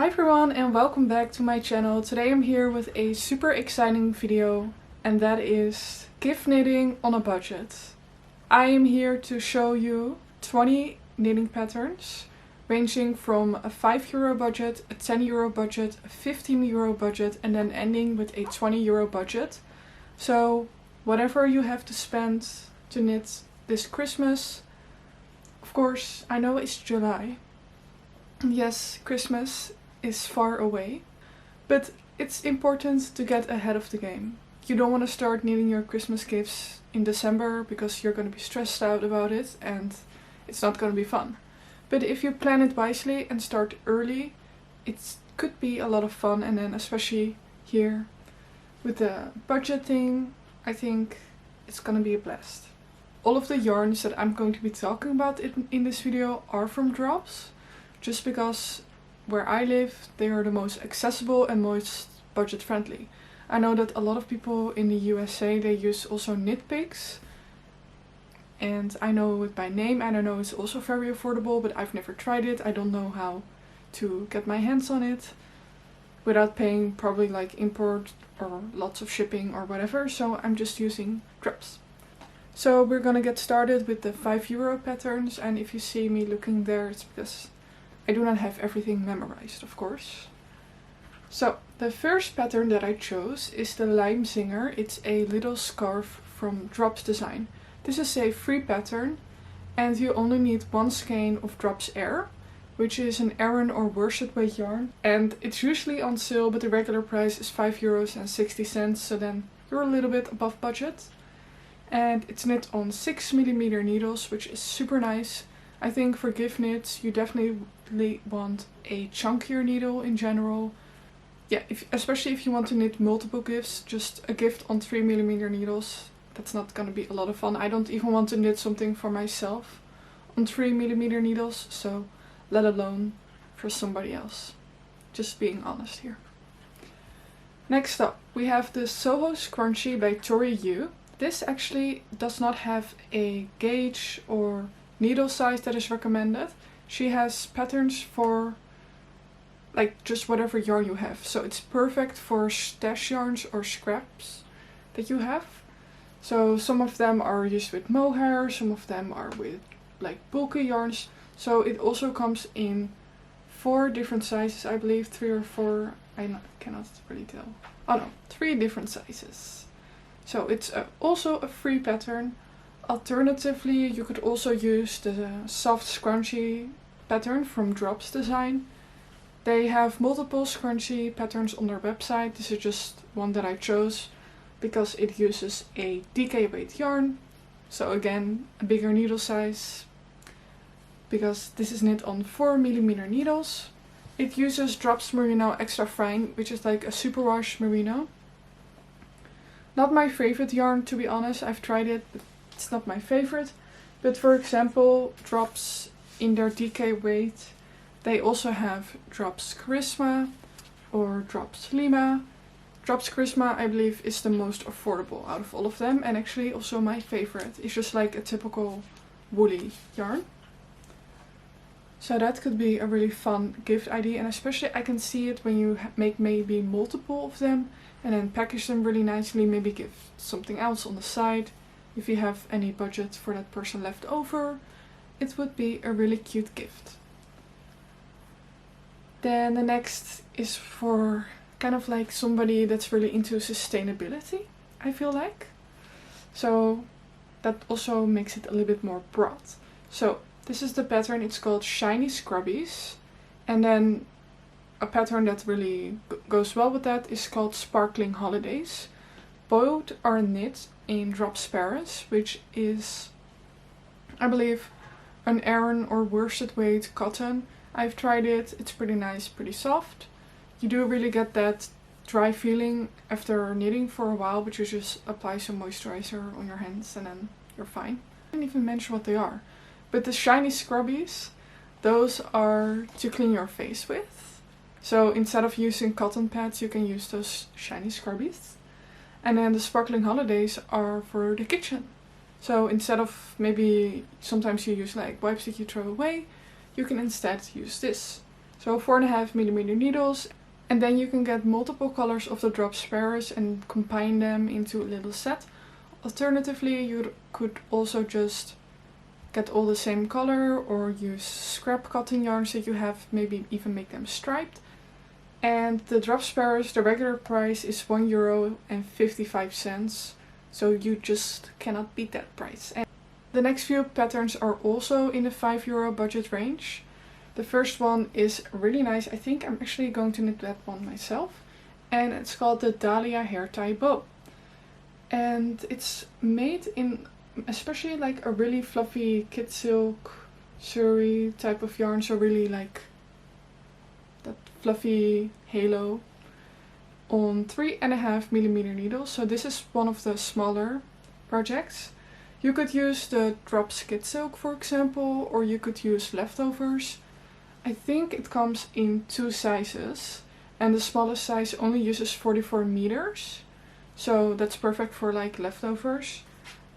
Hi everyone and welcome back to my channel. Today I'm here with a super exciting video and that is gift knitting on a budget. I am here to show you 20 knitting patterns ranging from a €5 budget, a €10 budget, a €15 budget and then ending with a €20 budget. So whatever you have to spend to knit this Christmas. Of course, I know it's July. Yes, Christmas is far away, but it's important to get ahead of the game. You don't want to start knitting your Christmas gifts in December because you're going to be stressed out about it and it's not going to be fun. But if you plan it wisely and start early, it could be a lot of fun, and then especially here with the budget thing, I think it's going to be a blast. All of the yarns that I'm going to be talking about in this video are from drops, just because where I live they are the most accessible and most budget friendly. I know that a lot of people in the USA they use also knit picks, and I know it by name and I know it's also very affordable, but I've never tried it. I don't know how to get my hands on it without paying probably like import or lots of shipping or whatever, so I'm just using drops. So we're gonna get started with the €5 patterns, and if you see me looking there it's because I do not have everything memorized, of course. So the first pattern that I chose is the Lime Zinger. It's a little scarf from Drops Design. This is a free pattern and you only need one skein of Drops Air, which is an Aran or worsted weight yarn, and it's usually on sale, but the regular price is €5.60, so then you're a little bit above budget. And it's knit on 6mm needles, which is super nice. I think for gift knits you definitely want a chunkier needle in general. Yeah, especially if you want to knit multiple gifts, just a gift on 3mm needles, that's not gonna be a lot of fun. I don't even want to knit something for myself on 3mm needles, so let alone for somebody else. Just being honest here. Next up, we have the Soho Scrunchie by Tori. This actually does not have a gauge or needle size that is recommended. She has patterns for like just whatever yarn you have, so it's perfect for stash yarns or scraps that you have. So some of them are used with mohair, some of them are with like bulky yarns. So it also comes in 4 different sizes, I believe, 3 or 4, cannot really tell. Oh no, 3 different sizes. So it's also a free pattern. Alternatively, you could also use the soft scrunchie pattern from Drops Design. They have multiple scrunchie patterns on their website. This is just one that I chose because it uses a DK weight yarn. So again, a bigger needle size, because this is knit on 4mm needles. It uses Drops Merino Extra Fine, which is like a superwash merino. Not my favorite yarn, to be honest. I've tried it, but it's not my favorite. But for example, Drops in their DK weight, they also have Drops Charisma or Drops Lima. Drops Charisma, I believe, is the most affordable out of all of them, and actually also my favorite. It's just like a typical woolly yarn. So that could be a really fun gift idea, and especially I can see it when you make maybe multiple of them and then package them really nicely, maybe give something else on the side. If you have any budget for that person left over, it would be a really cute gift. Then the next is for kind of like somebody that's really into sustainability, I feel like. So that also makes it a little bit more broad. So this is the pattern, it's called Shiny Scrubbies. And then a pattern that really goes well with that is called Sparkling Holidays. Both are knit in Drops Paris, which is, I believe, an Aran or worsted weight cotton. I've tried it, it's pretty nice, pretty soft. You do really get that dry feeling after knitting for a while, but you just apply some moisturizer on your hands and then you're fine. I didn't even mention what they are. But the Shiny Scrubbies, those are to clean your face with. So instead of using cotton pads, you can use those Shiny Scrubbies. And then the Sparkling Holidays are for the kitchen. So instead of maybe sometimes you use like wipes that you throw away, you can instead use this. So 4.5mm needles, and then you can get multiple colors of the drop sparrows and combine them into a little set. Alternatively, you could also just get all the same color or use scrap cotton yarns that you have, maybe even make them striped. And the drop sparrows, the regular price is €1.55, so you just cannot beat that price. And the next few patterns are also in the €5 budget range. The first one is really nice. I think I'm actually going to knit that one myself. And it's called the Dahlia Hair Tie bow. And it's made in especially like a really fluffy kid silk, suri type of yarn. So really like that fluffy halo on 3.5mm needles. So this is one of the smaller projects. You could use the drops kid silk, for example, or you could use leftovers. I think it comes in 2 sizes, and the smallest size only uses 44 meters, so that's perfect for like leftovers.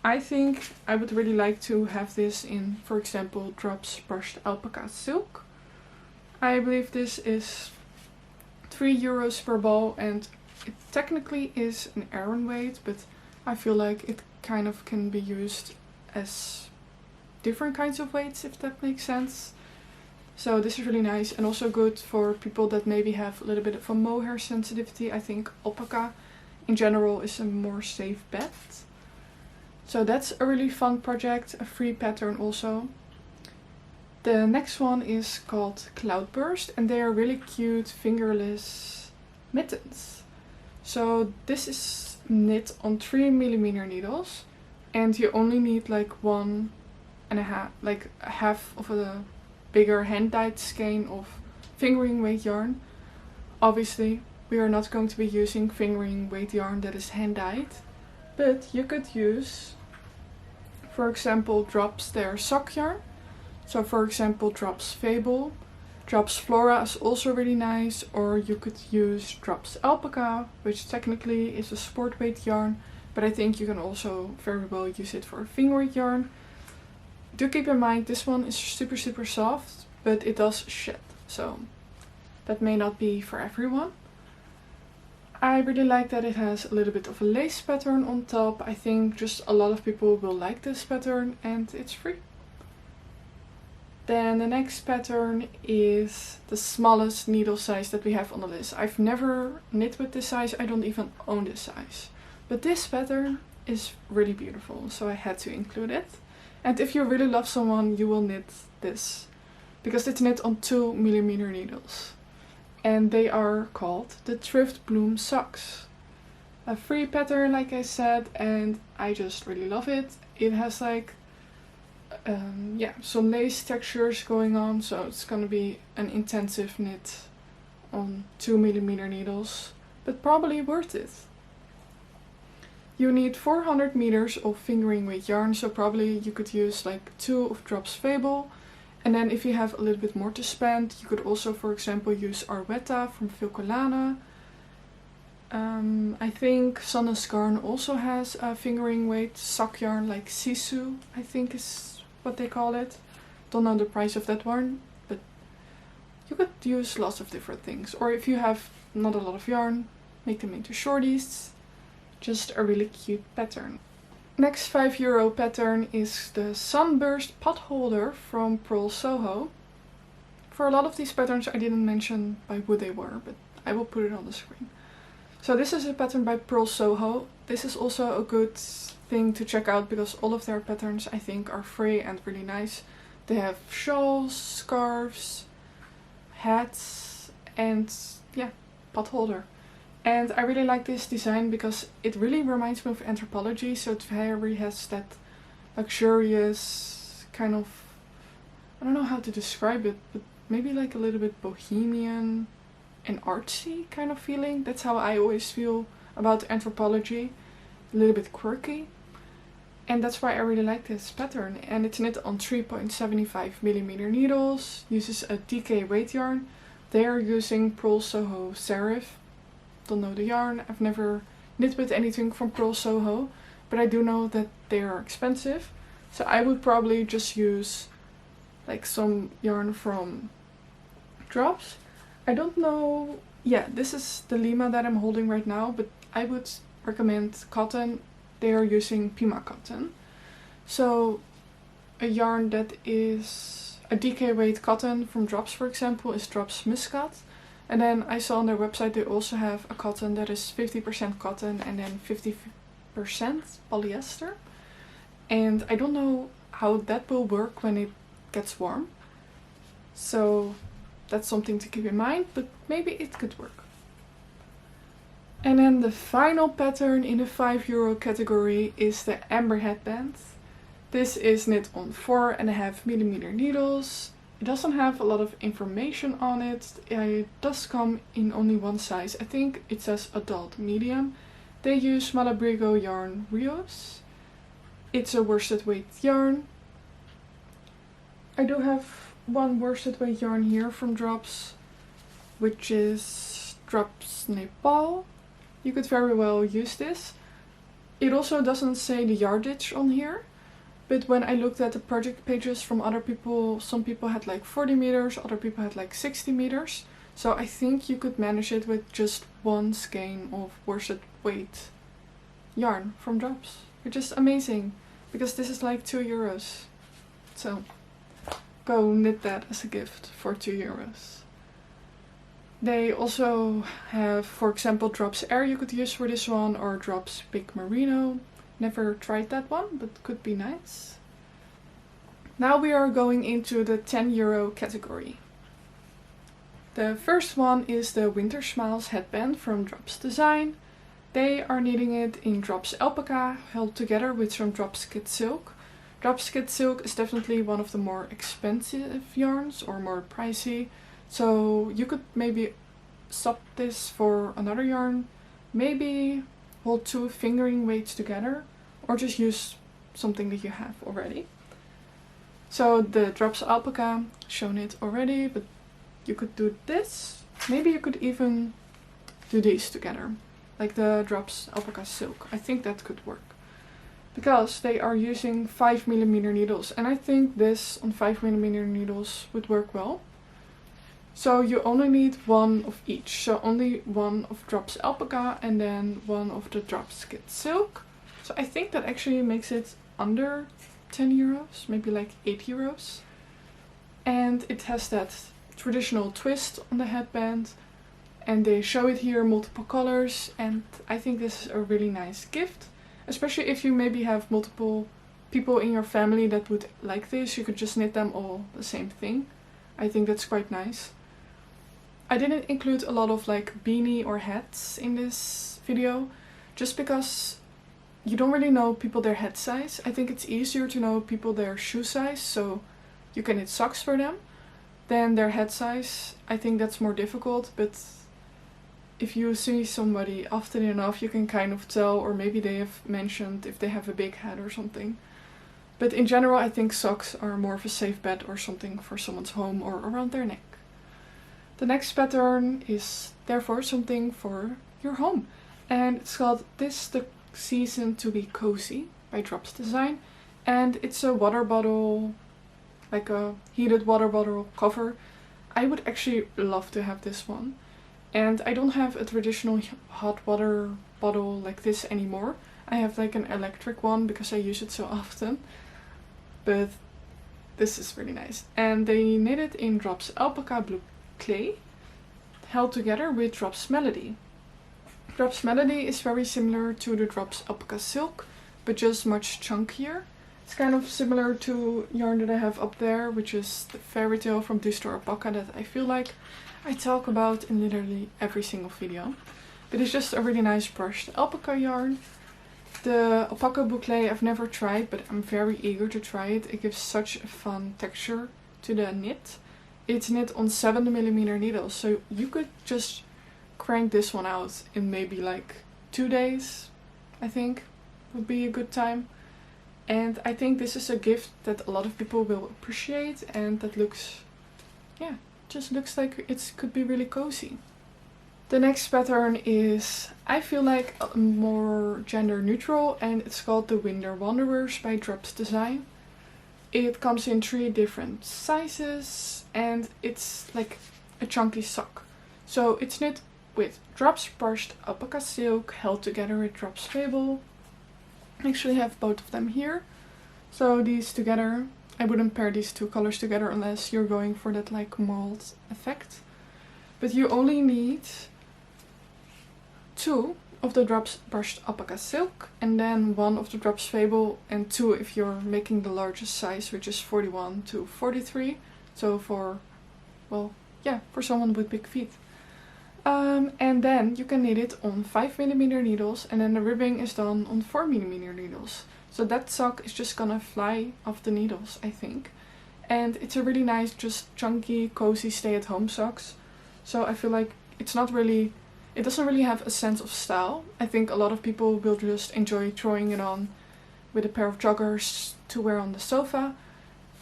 I think I would really like to have this in, for example, drops brushed alpaca silk. I believe this is €3 per ball, and it technically is an Aran weight, but I feel like it kind of can be used as different kinds of weights, if that makes sense. So this is really nice and also good for people that maybe have a little bit of a mohair sensitivity. I think alpaca in general is a more safe bet. So that's a really fun project, a free pattern also. The next one is called Cloudburst, and they are really cute fingerless mittens. So this is knit on 3mm needles, and you only need like 1.5, like half of a bigger hand-dyed skein of fingering weight yarn. Obviously, we are not going to be using fingering weight yarn that is hand-dyed, but you could use, for example, drops their sock yarn. So for example, drops Fable, drops Flora is also really nice, or you could use drops Alpaca, which technically is a sport weight yarn, but I think you can also very well use it for a finger weight yarn. Do keep in mind this one is super soft, but it does shed, so that may not be for everyone. I really like that it has a little bit of a lace pattern on top. I think just a lot of people will like this pattern, and it's free. Then the next pattern is the smallest needle size that we have on the list. I've never knit with this size, I don't even own this size. But this pattern is really beautiful, so I had to include it. And if you really love someone, you will knit this, because it's knit on 2mm needles. And they are called the Thrift Bloom Socks. A free pattern, like I said, and I just really love it. It has like some lace textures going on, so it's gonna be an intensive knit on 2mm needles, but probably worth it. You need 400 meters of fingering weight yarn, so probably you could use like 2 of drops Fable, and then if you have a little bit more to spend, you could also, for example, use Arwetta from Filcolana. I think Sannes Garn also has a fingering weight sock yarn, like Sisu, I think is what they call it. Don't know the price of that one, but you could use lots of different things. Or if you have not a lot of yarn, make them into shorties. Just a really cute pattern. Next €5 pattern is the Sunburst Potholder from Purl Soho. For a lot of these patterns I didn't mention by who they were, but I will put it on the screen. So this is a pattern by Purl Soho. This is also a good thing to check out because all of their patterns I think are free and really nice. They have shawls, scarves, hats, and yeah, potholder. And I really like this design because it really reminds me of Anthropology, so it very has that luxurious kind of, I don't know how to describe it, but maybe like a little bit bohemian and artsy kind of feeling. That's how I always feel about Anthropology, a little bit quirky. And that's why I really like this pattern. And it's knit on 3.75mm needles, uses a DK weight yarn. They are using Purl Soho Serif. Don't know the yarn, I've never knit with anything from Purl Soho, but I do know that they are expensive. So I would probably just use like some yarn from drops. I don't know, yeah, this is the Lima that I'm holding right now, but I would recommend cotton. They are using Pima cotton. So a yarn that is a DK weight cotton from Drops, for example, is Drops Muscat. And then I saw on their website they also have a cotton that is 50% cotton and then 50% polyester. And I don't know how that will work when it gets warm. So that's something to keep in mind, but maybe it could work. And then the final pattern in the €5 category is the Amber Headband. This is knit on 4.5mm needles. It doesn't have a lot of information on it. It does come in only one size. I think it says adult medium. They use Malabrigo yarn Brioche. It's a worsted weight yarn. I do have one worsted weight yarn here from Drops, which is Drops Nepal. You could very well use this. It also doesn't say the yardage on here, but when I looked at the project pages from other people, some people had like 40 meters, other people had like 60 meters. So I think you could manage it with just one skein of worsted weight yarn from Drops, which is amazing because this is like €2. So go knit that as a gift for €2. They also have, for example, Drops Air you could use for this one, or Drops Big Merino. Never tried that one, but could be nice. Now we are going into the €10 category. The first one is the Winter Smiles headband from Drops Design. They are knitting it in Drops Alpaca, held together with some Drops Kid Silk. Drops Kid Silk is definitely one of the more expensive yarns, or more pricey. So you could maybe swap this for another yarn, maybe hold 2 fingering weights together, or just use something that you have already. So the Drops Alpaca, shown it already, but you could do this. Maybe you could even do these together, like the Drops Alpaca Silk. I think that could work, because they are using 5mm needles, and I think this on 5mm needles would work well. So you only need one of each, so only one of Drops Alpaca and then one of the Drops Kid Silk. So I think that actually makes it under €10, maybe like €8. And it has that traditional twist on the headband, and they show it here multiple colors, and I think this is a really nice gift. Especially if you maybe have multiple people in your family that would like this, you could just knit them all the same thing. I think that's quite nice. I didn't include a lot of like beanie or hats in this video, just because you don't really know people their head size. I think it's easier to know people their shoe size, so you can knit socks for them, than their head size. I think that's more difficult, but if you see somebody often enough, you can kind of tell, or maybe they have mentioned if they have a big head or something. But in general, I think socks are more of a safe bet, or something for someone's home or around their neck. The next pattern is therefore something for your home, and it's called "Tis the Season to Be Cozy" by Drops Design, and it's a water bottle, like a heated water bottle cover. I would actually love to have this one, and I don't have a traditional hot water bottle like this anymore. I have like an electric one because I use it so often, but this is really nice. And they knit it in Drops Alpaca Blue Clay, held together with Drops Melody. Drops Melody is very similar to the Drops Alpaca Silk, but just much chunkier. It's kind of similar to yarn that I have up there, which is the Fairy Tale from Distro Alpaca, that I feel like I talk about in literally every single video. But it's just a really nice brushed alpaca yarn. The Alpaca Boucle I've never tried, but I'm very eager to try it. It gives such a fun texture to the knit. It's knit on 7mm needles, so you could just crank this one out in maybe like 2 days, I think would be a good time. And I think this is a gift that a lot of people will appreciate, and that looks, yeah, just looks like it could be really cozy. The next pattern is, I feel like, more gender neutral, and it's called the Winter Wanderers by Drops Design. It comes in 3 different sizes, and it's like a chunky sock. So it's knit with drops brushed alpaca silk held together with drops fable. I actually have both of them here. So these together, I wouldn't pair these two colors together unless you're going for that like mold effect. But you only need 2 of the drops brushed alpaca silk and then 1 of the drops fable, and 2 if you're making the largest size, which is 41 to 43. So for, well, yeah, for someone with big feet. And then you can knit it on 5mm needles, and then the ribbing is done on 4mm needles. So that sock is just gonna fly off the needles, I think. And it's a really nice, just chunky, cozy stay-at-home socks. So I feel like it's not really, it doesn't really have a sense of style. I think a lot of people will just enjoy throwing it on with a pair of joggers to wear on the sofa.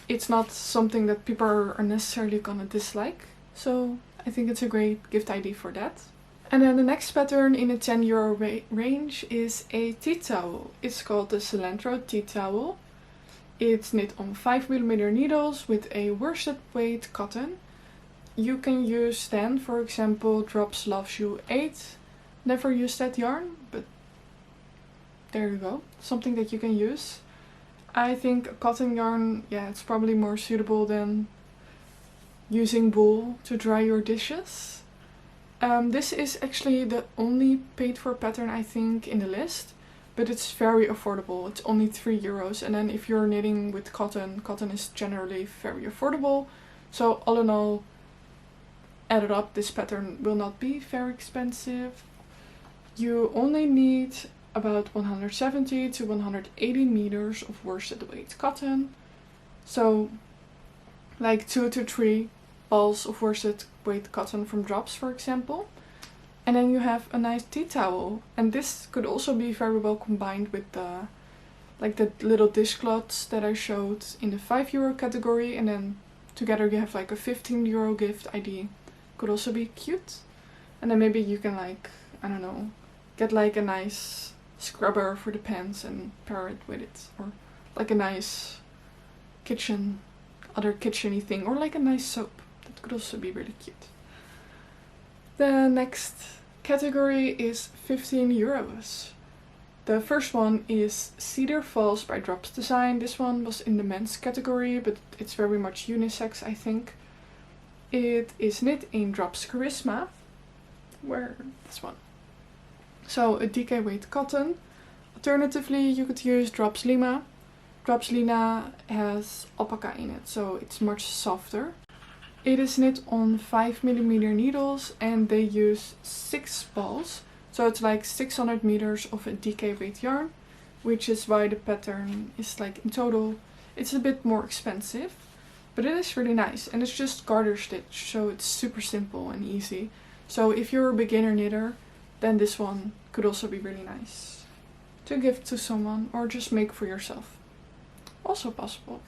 It's not something that people are necessarily gonna dislike. So I think it's a great gift idea for that. And then the next pattern in the €10 range is a tea towel. It's called the Cilantro Tea Towel. It's knit on 5mm needles with a worsted weight cotton. You can use then, for example, Drops Loves You 8. Never used that yarn, but there you go. Something that you can use. I think a cotton yarn, yeah, it's probably more suitable than using wool to dry your dishes. This is actually the only paid for pattern I think in the list, but it's very affordable. It's only €3, and then if you're knitting with cotton, cotton is generally very affordable. So all in all, added up, this pattern will not be very expensive. You only need about 170 to 180 meters of worsted weight cotton. So like 2 to 3 balls of worsted weight cotton from Drops, for example. And then you have a nice tea towel. And this could also be very well combined with the little dishcloths that I showed in the €5 category. And then together you have like a €15 gift idea. Could also be cute. And then maybe you can like, I don't know, get like a nice scrubber for the pants and pair it with it. Or like a nice other kitchen-y thing. Or like a nice soap. That could also be really cute. The next category is €15. The first one is Cedar Falls by Drops Design. This one was in the men's category, but it's very much unisex, I think. It is knit in Drops Charisma. Where? This one. So a DK weight cotton. Alternatively, you could use Drops Lima. Drops Lina has alpaca in it, so it's much softer. It is knit on 5mm needles and they use 6 balls. So it's like 600 meters of a DK weight yarn, which is why the pattern is like in total, it's a bit more expensive. But it is really nice, and it's just garter stitch, so it's super simple and easy. So if you're a beginner knitter, then this one could also be really nice to give to someone or just make for yourself. Also possible.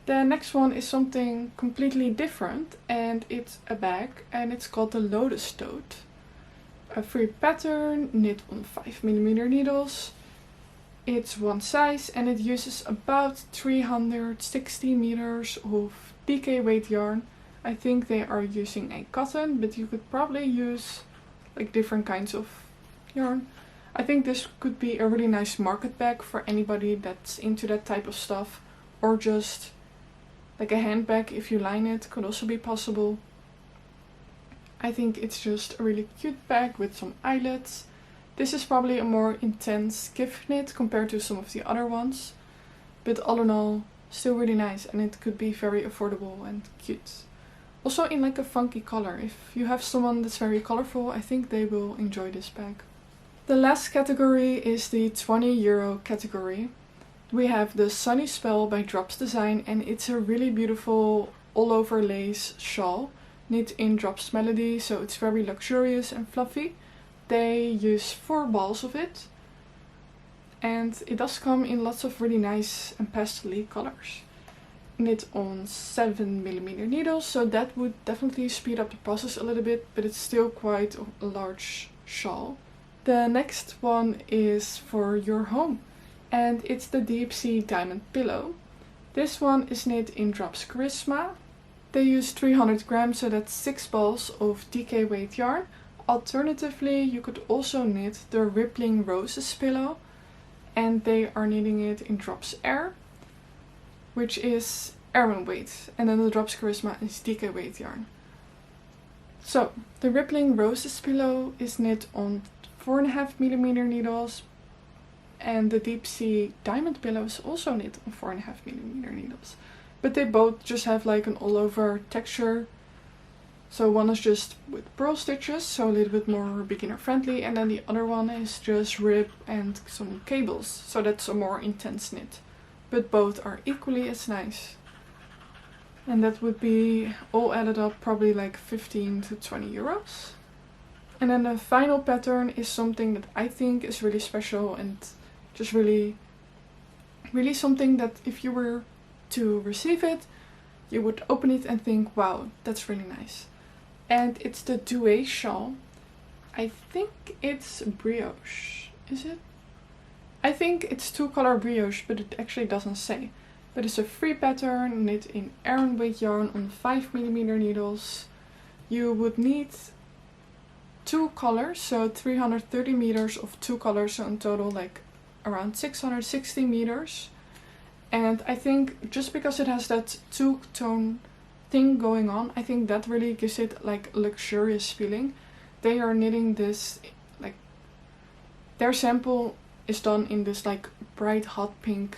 The next one is something completely different, and it's a bag, and it's called the Lotus Tote. A free pattern, knit on 5mm needles. It's one size and it uses about 360 meters of DK weight yarn. I think they are using a cotton, but you could probably use like different kinds of yarn. I think this could be a really nice market bag for anybody that's into that type of stuff, or just like a handbag if you line it could also be possible. I think it's just a really cute bag with some eyelets. This is probably a more intense gift knit compared to some of the other ones, but all in all still really nice, and it could be very affordable and cute. Also in like a funky color. If you have someone that's very colorful, I think they will enjoy this bag. The last category is the €20 category. We have the Sunny Spell by Drops Design, and it's a really beautiful all over lace shawl knit in Drops Melody, so it's very luxurious and fluffy. They use 4 balls of it, and it does come in lots of really nice and pastel colors. Knit on 7mm needles, so that would definitely speed up the process a little bit, but it's still quite a large shawl. The next one is for your home, and it's the Deep Sea Diamond Pillow. This one is knit in Drops Charisma. They use 300 grams, so that's 6 balls of DK weight yarn. Alternatively, you could also knit the Rippling Roses pillow, and they are knitting it in Drops Air, which is Airman weight, and then the Drops Charisma is DK weight yarn. So the Rippling Roses pillow is knit on 4.5mm needles, and the Deep Sea Diamond pillow is also knit on 4.5mm needles. But they both just have like an all over texture. So one is just with purl stitches, so a little bit more beginner friendly, and then the other one is just rib and some cables, so that's a more intense knit. But both are equally as nice. And that would be all added up probably like 15 to 20 euros. And then the final pattern is something that I think is really special and just really something that if you were to receive it, you would open it and think, wow, that's really nice. And it's the Douai shawl. I think it's Brioche, is it? I think it's 2-color Brioche, but it actually doesn't say. But it's a free pattern knit in Aran weight yarn on 5mm needles. You would need 2 colors, so 330 meters of 2 colors, so in total like around 660 meters. And I think just because it has that 2-tone thing going on, I think that really gives it like a luxurious feeling. They are knitting this, like, their sample is done in this like bright hot pink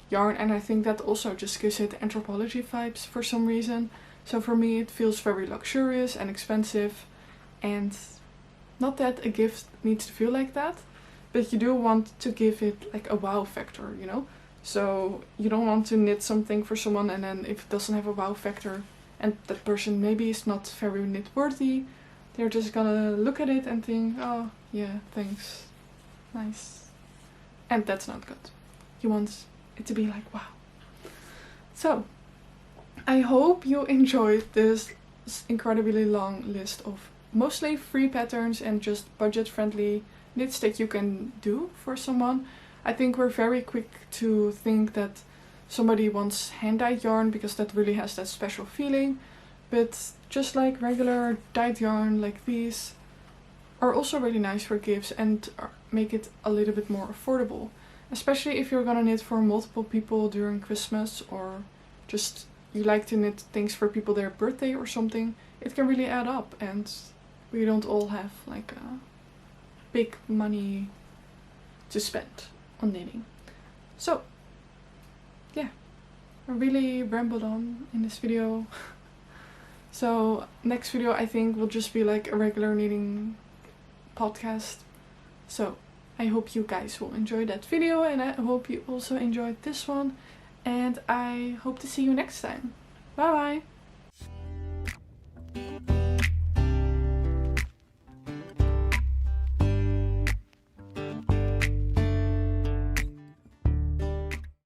yarn, and I think that also just gives it Anthropology vibes for some reason. So for me it feels very luxurious and expensive, and not that a gift needs to feel like that, but you do want to give it like a wow factor, you know? So you don't want to knit something for someone and then if it doesn't have a wow factor and that person maybe is not very knit worthy, they're just gonna look at it and think, oh yeah, thanks, nice. And that's not good. You want it to be like wow. So I hope you enjoyed this incredibly long list of mostly free patterns and just budget friendly knits that you can do for someone. I think we're very quick to think that somebody wants hand-dyed yarn because that really has that special feeling, but just like regular dyed yarn like these are also really nice for gifts and make it a little bit more affordable, especially if you're gonna knit for multiple people during Christmas, or just you like to knit things for people their birthday or something. It can really add up, and we don't all have like big money to spend on knitting. So yeah, I really rambled on in this video. So next video I think will just be like a regular knitting podcast. So I hope you guys will enjoy that video, and I hope you also enjoyed this one, and I hope to see you next time. Bye bye!